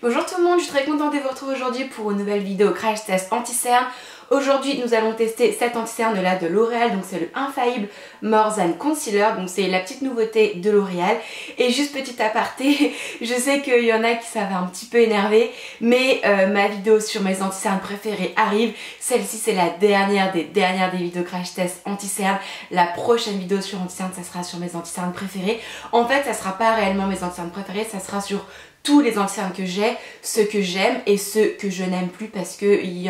Bonjour tout le monde, je suis très contente de vous retrouver aujourd'hui pour une nouvelle vidéo crash test anti-cerne. Aujourd'hui nous allons tester cet anti-cerne là de L'Oréal, donc c'est le Infaillible More Than Concealer, donc c'est la petite nouveauté de L'Oréal. Et juste petit aparté, je sais qu'il y en a qui ça va un petit peu énerver, mais ma vidéo sur mes anti-cernes préférés arrive. Celle-ci c'est la dernière des vidéos crash test anti-cerne. La prochaine vidéo sur anti-cerne ça sera sur mes anti-cernes préférés. En fait ça sera pas réellement mes anti-cernes préférés, ça sera sur tous les anti-cernes que j'ai, ceux que j'aime et ceux que je n'aime plus, parce que il y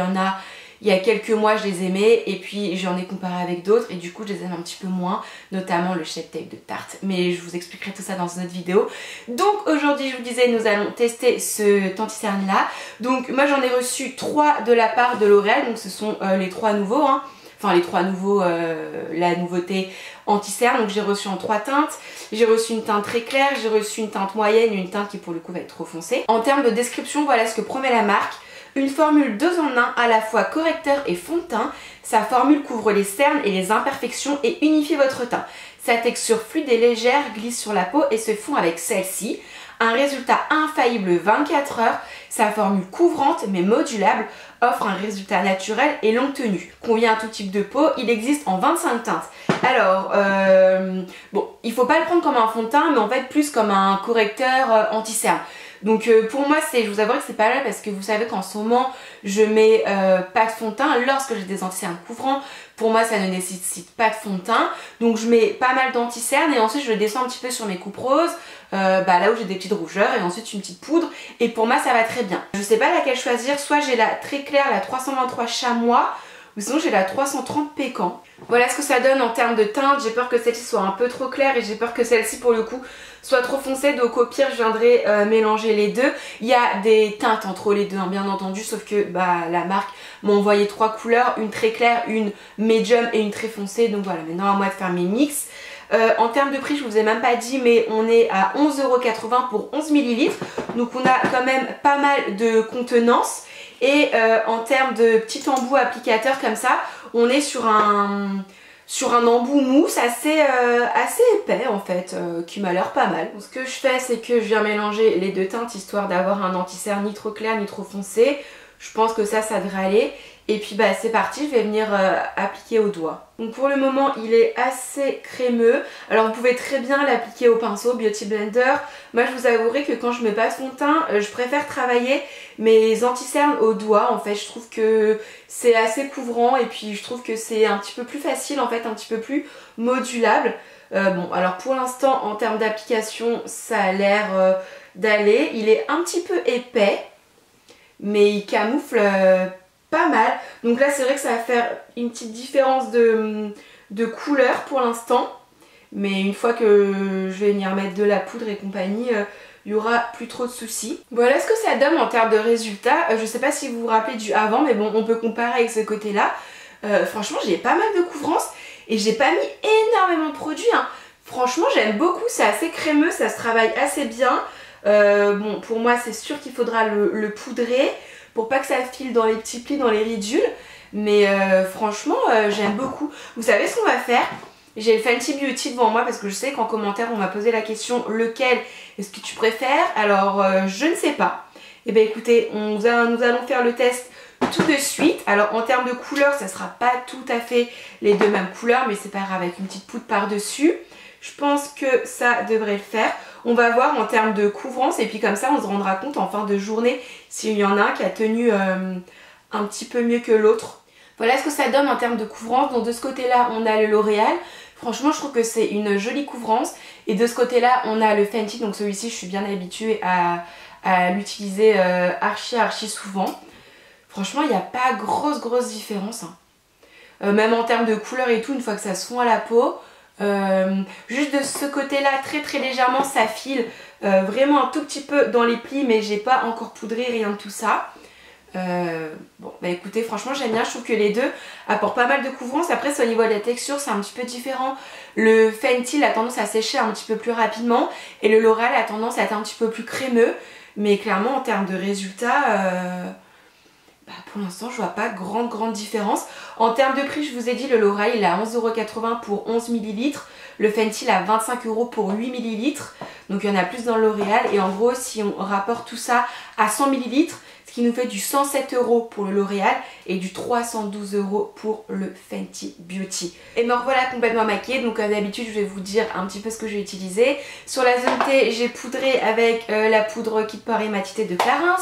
a quelques mois je les aimais et puis j'en ai comparé avec d'autres et du coup je les aime un petit peu moins, notamment le Shape Tape de Tarte, mais je vous expliquerai tout ça dans une autre vidéo. Donc aujourd'hui je vous disais nous allons tester ce anti-cerne là. Donc moi j'en ai reçu 3 de la part de L'Oréal, donc ce sont les 3 nouveaux hein. Enfin les 3 nouveaux, la nouveauté anti-cerne. Donc j'ai reçu en 3 teintes. J'ai reçu une teinte très claire, j'ai reçu une teinte moyenne et une teinte qui pour le coup va être trop foncée. En termes de description, voilà ce que promet la marque. Une formule 2 en 1 à la fois correcteur et fond de teint. Sa formule couvre les cernes et les imperfections et unifie votre teint. Sa texture fluide et légère glisse sur la peau et se fond avec celle-ci. Un résultat infaillible 24 heures, sa formule couvrante mais modulable offre un résultat naturel et longue tenue. Convient à tout type de peau, il existe en 25 teintes. Alors, bon, il faut pas le prendre comme un fond de teint, mais en fait plus comme un correcteur anti-cerne. Donc pour moi, je vous avouerai que c'est pas mal parce que vous savez qu'en ce moment, je mets pas de fond de teint lorsque j'ai des anti-cernes couvrants. Pour moi, ça ne nécessite pas de fond de teint. Donc je mets pas mal d'anti-cernes et ensuite je descends un petit peu sur mes coupes roses, là où j'ai des petites rougeurs, et ensuite une petite poudre. Et pour moi, ça va très bien. Je sais pas laquelle choisir, soit j'ai la très claire, la 323 chamois, ou sinon j'ai la 330 pécan. Voilà ce que ça donne en termes de teinte. J'ai peur que celle-ci soit un peu trop claire et j'ai peur que celle-ci pour le coup soit trop foncée, donc au pire je viendrai mélanger les deux. Il y a des teintes entre les deux hein, bien entendu, sauf que la marque m'a envoyé 3 couleurs, une très claire, une medium et une très foncée. Donc voilà, maintenant à moi de faire mes mix. En termes de prix, je vous ai même pas dit, mais on est à 11,80 € pour 11 ml. Donc on a quand même pas mal de contenance. Et en termes de petit embout applicateur comme ça, on est sur un embout mousse assez épais en fait, qui m'a l'air pas mal. Donc, ce que je fais, c'est que je viens mélanger les deux teintes histoire d'avoir un anti-cerne ni trop clair ni trop foncé. Je pense que ça devrait aller. Et puis c'est parti, je vais venir appliquer au doigt. Donc pour le moment il est assez crémeux. Alors vous pouvez très bien l'appliquer au pinceau Beauty Blender. Moi je vous avouerai que quand je mets pas de fond de teint, je préfère travailler mes anti-cernes au doigt. En fait je trouve que c'est assez couvrant et puis je trouve que c'est un petit peu plus facile en fait, un petit peu plus modulable. Bon alors pour l'instant en termes d'application ça a l'air d'aller. Il est un petit peu épais mais il camoufle pas mal. Donc là c'est vrai que ça va faire une petite différence de couleur pour l'instant, mais une fois que je vais venir mettre de la poudre et compagnie, il y aura plus trop de soucis. Voilà ce que ça donne en termes de résultats. Je sais pas si vous vous rappelez du avant, mais bon on peut comparer avec ce côté là. Franchement j'ai pas mal de couvrance et j'ai pas mis énormément de produits hein. Franchement j'aime beaucoup, c'est assez crémeux, ça se travaille assez bien. Bon pour moi c'est sûr qu'il faudra le poudrer pour pas que ça file dans les petits plis, dans les ridules. Mais franchement, j'aime beaucoup. Vous savez ce qu'on va faire? J'ai le Fenty Beauty devant moi parce que je sais qu'en commentaire, on m'a posé la question lequel est-ce que tu préfères? Alors, je ne sais pas. Et bien écoutez, nous allons faire le test tout de suite. Alors, en termes de couleur, ça sera pas tout à fait les deux mêmes couleurs, mais c'est pas grave, avec une petite poudre par-dessus. Je pense que ça devrait le faire. On va voir en termes de couvrance et puis comme ça on se rendra compte en fin de journée s'il y en a un qui a tenu un petit peu mieux que l'autre. Voilà ce que ça donne en termes de couvrance. Donc de ce côté là on a le L'Oréal. Franchement je trouve que c'est une jolie couvrance. Et de ce côté là on a le Fenty. Donc celui-ci je suis bien habituée à l'utiliser archi souvent. Franchement il n'y a pas grosse différence hein. Même en termes de couleur et tout, une fois que ça se fond à la peau. Juste de ce côté là très légèrement ça file vraiment un tout petit peu dans les plis, mais j'ai pas encore poudré rien de tout ça. Bon écoutez franchement j'aime bien, je trouve que les deux apportent pas mal de couvrance. Après c'est au niveau de la texture, c'est un petit peu différent. Le Fenty a tendance à sécher un petit peu plus rapidement et le L'Oréal a tendance à être un petit peu plus crémeux, mais clairement en termes de résultats pour l'instant je vois pas grande différence. En termes de prix, je vous ai dit, le L'Oréal il est à 11,80 € pour 11 ml. Le Fenty il est à 25 € pour 8 ml. Donc il y en a plus dans le L'Oréal. Et en gros, si on rapporte tout ça à 100 ml, ce qui nous fait du 107 € pour le L'Oréal et du 312 € pour le Fenty Beauty. Et me revoilà complètement maquillée. Donc comme d'habitude, je vais vous dire un petit peu ce que j'ai utilisé. Sur la zone T, j'ai poudré avec la poudre Kit Pore et Matité de Clarins.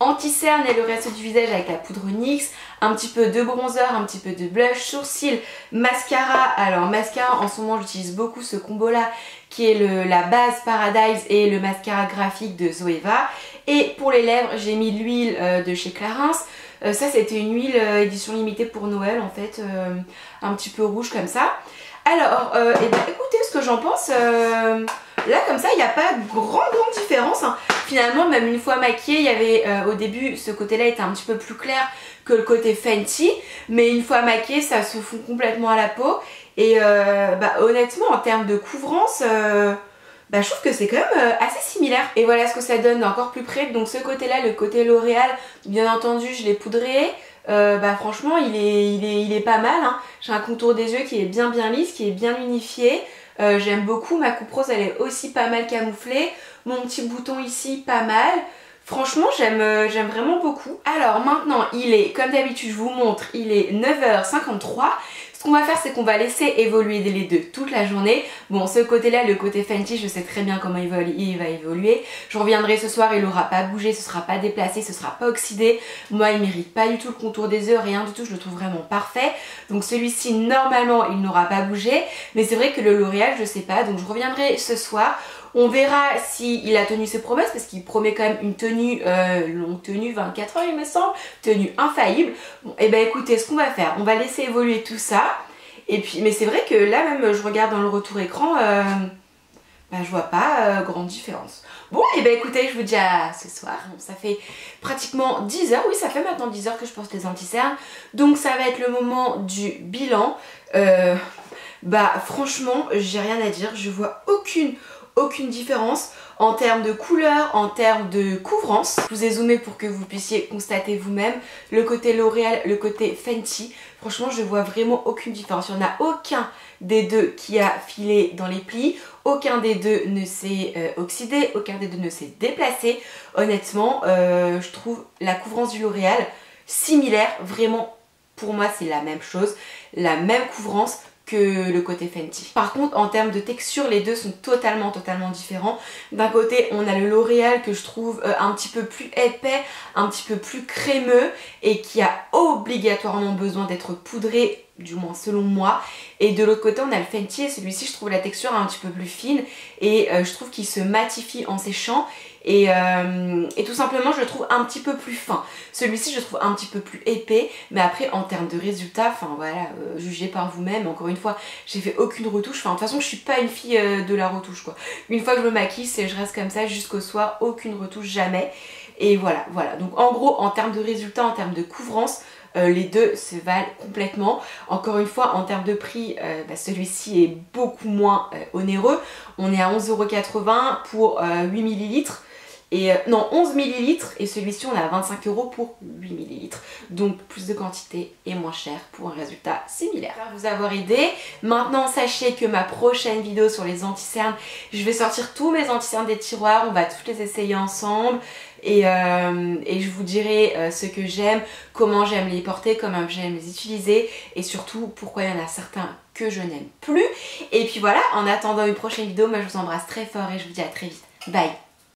Anti-cerne et le reste du visage avec la poudre NYX, un petit peu de bronzer, un petit peu de blush, sourcils, mascara. Alors mascara, en ce moment j'utilise beaucoup ce combo là qui est la base Paradise et le mascara graphique de Zoeva. Et pour les lèvres, j'ai mis l'huile de chez Clarins. Ça c'était une huile édition limitée pour Noël en fait, un petit peu rouge comme ça. Alors, et ben, écoutez ce que j'en pense. Là comme ça il n'y a pas grande différence hein. Finalement même une fois maquillée il y avait au début ce côté là était un petit peu plus clair que le côté Fenty, mais une fois maquillée ça se fond complètement à la peau et bah, honnêtement en termes de couvrance bah, je trouve que c'est quand même assez similaire. Et voilà ce que ça donne encore plus près. Donc ce côté là, le côté L'Oréal, bien entendu je l'ai poudré. Bah franchement il est pas mal hein. J'ai un contour des yeux qui est bien lisse, qui est bien unifié. J'aime beaucoup, ma coupe rose elle est aussi pas mal camouflée. Mon petit bouton ici pas mal. Franchement j'aime vraiment beaucoup. Alors maintenant il est, comme d'habitude je vous montre, il est 9h53. Ce qu'on va faire c'est qu'on va laisser évoluer les deux toute la journée. Bon ce côté là, le côté Fenty, je sais très bien comment il va évoluer. Je reviendrai ce soir, il n'aura pas bougé, ce sera pas déplacé, ce sera pas oxydé. Moi il mérite pas du tout le contour des yeux, rien du tout, je le trouve vraiment parfait. Donc celui-ci normalement il n'aura pas bougé. Mais c'est vrai que le L'Oréal je sais pas, donc je reviendrai ce soir. On verra s'il a tenu ses promesses parce qu'il promet quand même une tenue, longue tenue, 24 heures il me semble, tenue infaillible. Bon, et ben écoutez, ce qu'on va faire, on va laisser évoluer tout ça. Et puis, mais c'est vrai que là même, je regarde dans le retour écran, bah, je vois pas grande différence. Bon, et ben écoutez, je vous dis à ce soir. Bon, ça fait pratiquement 10 heures, oui ça fait maintenant 10 heures que je porte les anti-cernes. Donc ça va être le moment du bilan. Bah franchement, j'ai rien à dire, je vois aucune différence en termes de couleur, en termes de couvrance. Je vous ai zoomé pour que vous puissiez constater vous-même le côté L'Oréal, le côté Fenty. Franchement je vois vraiment aucune différence. Il n'y en a aucun des deux qui a filé dans les plis, aucun des deux ne s'est oxydé, aucun des deux ne s'est déplacé. Honnêtement je trouve la couvrance du L'Oréal similaire, vraiment pour moi c'est la même chose, la même couvrance que le côté Fenty. Par contre en termes de texture les deux sont totalement différents. D'un côté on a le L'Oréal que je trouve un petit peu plus épais, un petit peu plus crémeux et qui a obligatoirement besoin d'être poudré, du moins selon moi. Et de l'autre côté on a le Fenty et celui-ci je trouve la texture un petit peu plus fine et je trouve qu'il se matifie en séchant. Et tout simplement je le trouve un petit peu plus fin. Celui-ci je le trouve un petit peu plus épais. Mais après en termes de résultats, enfin voilà, jugez par vous-même. Encore une fois, j'ai fait aucune retouche. Enfin de toute façon je suis pas une fille de la retouche quoi. Une fois que je me maquille, je reste comme ça jusqu'au soir, aucune retouche, jamais. Et voilà. Donc en gros en termes de résultats, en termes de couvrance, les deux se valent complètement. Encore une fois en termes de prix, bah, celui-ci est beaucoup moins onéreux. On est à 11,80 € pour 8 ml. Et non, 11 ml et celui-ci on est à 25 € pour 8 ml. Donc plus de quantité et moins cher pour un résultat similaire. J'espère vous avoir aidé. Maintenant sachez que ma prochaine vidéo sur les anti-cernes, je vais sortir tous mes anti-cernes des tiroirs, on va tous les essayer ensemble. Et je vous dirai ce que j'aime, comment j'aime les porter, comment j'aime les utiliser et surtout pourquoi il y en a certains que je n'aime plus. Et puis voilà, en attendant une prochaine vidéo, moi je vous embrasse très fort et je vous dis à très vite. Bye!